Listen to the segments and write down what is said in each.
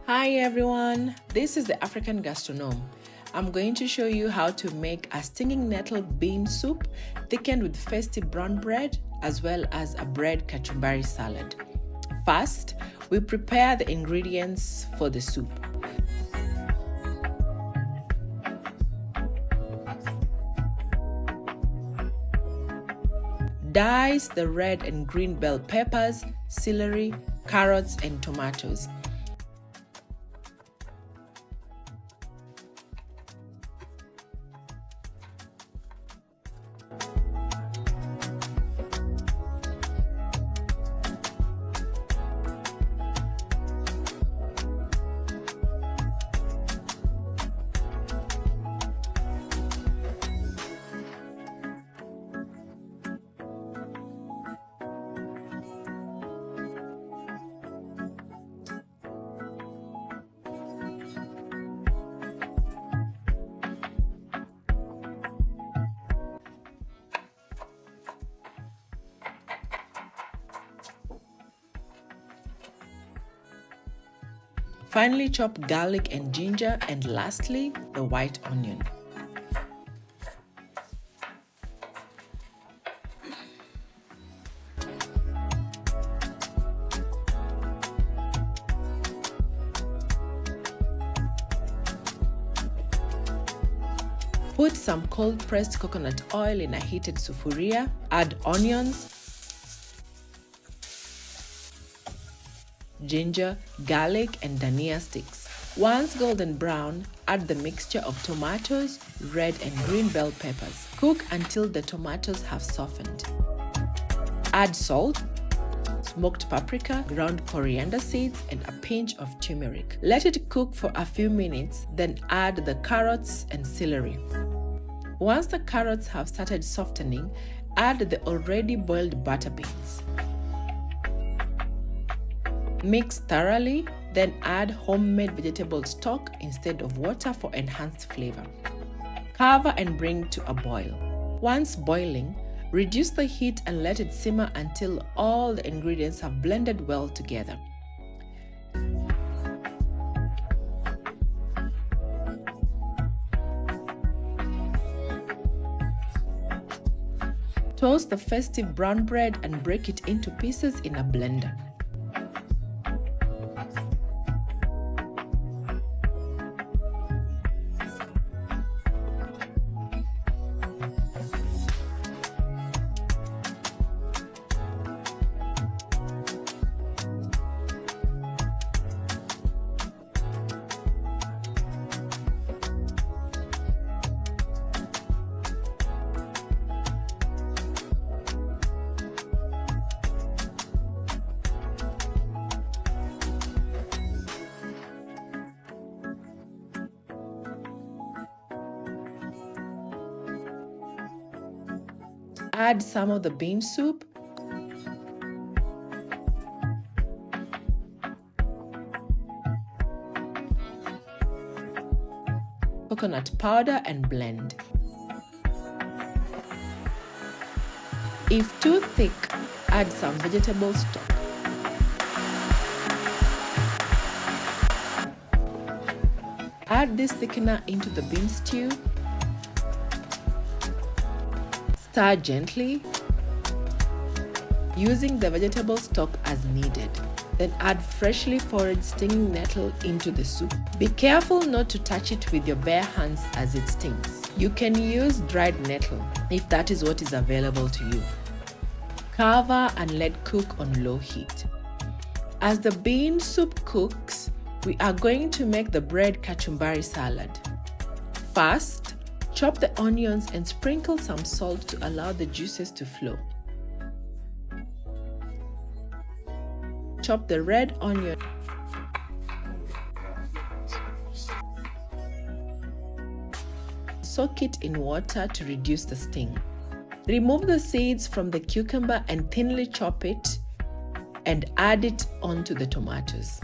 Hi everyone, this is the African Gastronome. I'm going to show you how to make a stinging nettle bean soup thickened with festive brown bread as well as a bread kachumbari salad. First, we prepare the ingredients for the soup. Dice the red and green bell peppers, celery, carrots, and tomatoes. Finally, chop garlic and ginger, and lastly, the white onion. Put some cold pressed coconut oil in a heated sufuria, add onions, ginger, garlic, and dhania sticks. Once golden brown, add the mixture of tomatoes, red and green bell peppers. Cook until the tomatoes have softened. Add salt, smoked paprika, ground coriander seeds, and a pinch of turmeric. Let it cook for a few minutes, then add the carrots and celery. Once the carrots have started softening, add the already boiled butter beans. Mix thoroughly, then add homemade vegetable stock instead of water for enhanced flavor. Cover and bring to a boil. Once boiling, reduce the heat and let it simmer until all the ingredients have blended well together. Toast the festive brown bread and break it into pieces in a blender. Add some of the bean soup, coconut powder, and blend. If too thick, add some vegetable stock. Add this thickener into the bean stew. Stir gently, using the vegetable stock as needed. Then add freshly foraged stinging nettle into the soup. Be careful not to touch it with your bare hands as it stings. You can use dried nettle if that is what is available to you. Cover and let cook on low heat. As the bean soup cooks, we are going to make the bread kachumbari salad. First, chop the onions and sprinkle some salt to allow the juices to flow. Chop the red onion. Soak it in water to reduce the sting. Remove the seeds from the cucumber and thinly chop it and add it onto the tomatoes.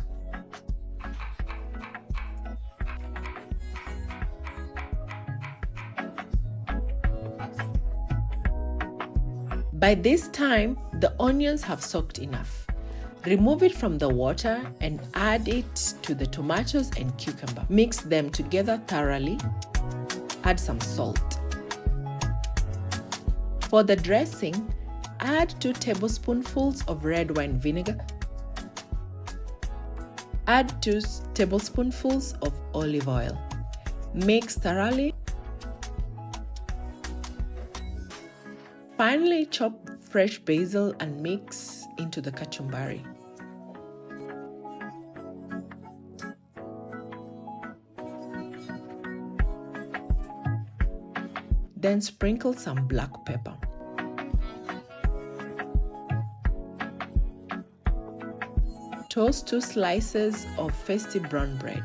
By this time, the onions have soaked enough. Remove it from the water and add it to the tomatoes and cucumber. Mix them together thoroughly. Add some salt. For the dressing, add 2 tablespoonfuls of red wine vinegar. Add 2 tablespoonfuls of olive oil. Mix thoroughly. Finally, chop fresh basil and mix into the kachumbari. Then sprinkle some black pepper. Toast 2 slices of festive brown bread.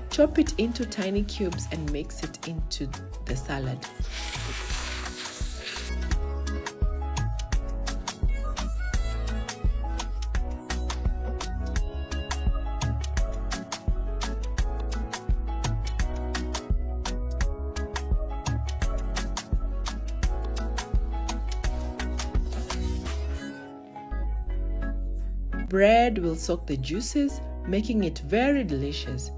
Chop it into tiny cubes and mix it into the salad. Bread will soak the juices, making it very delicious.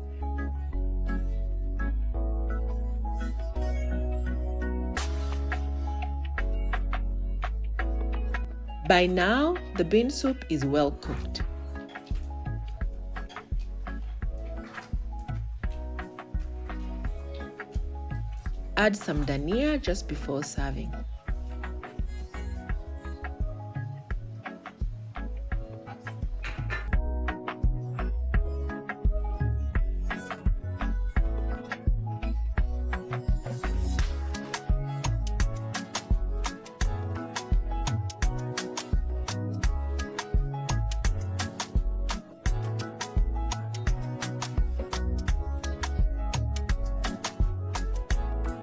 By now, the bean soup is well cooked. Add some dhania just before serving.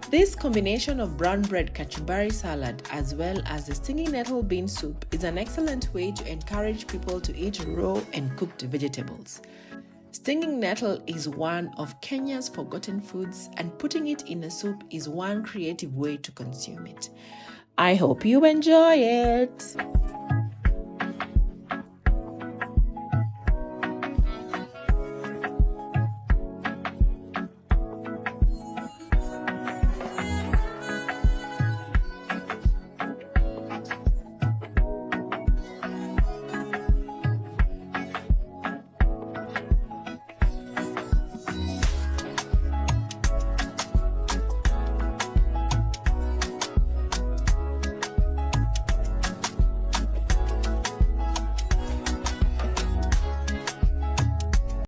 This combination of brown bread kachumbari salad as well as the stinging nettle bean soup is an excellent way to encourage people to eat raw and cooked vegetables. Stinging nettle is one of Kenya's forgotten foods, and putting it in a soup is one creative way to consume it. I hope you enjoy it.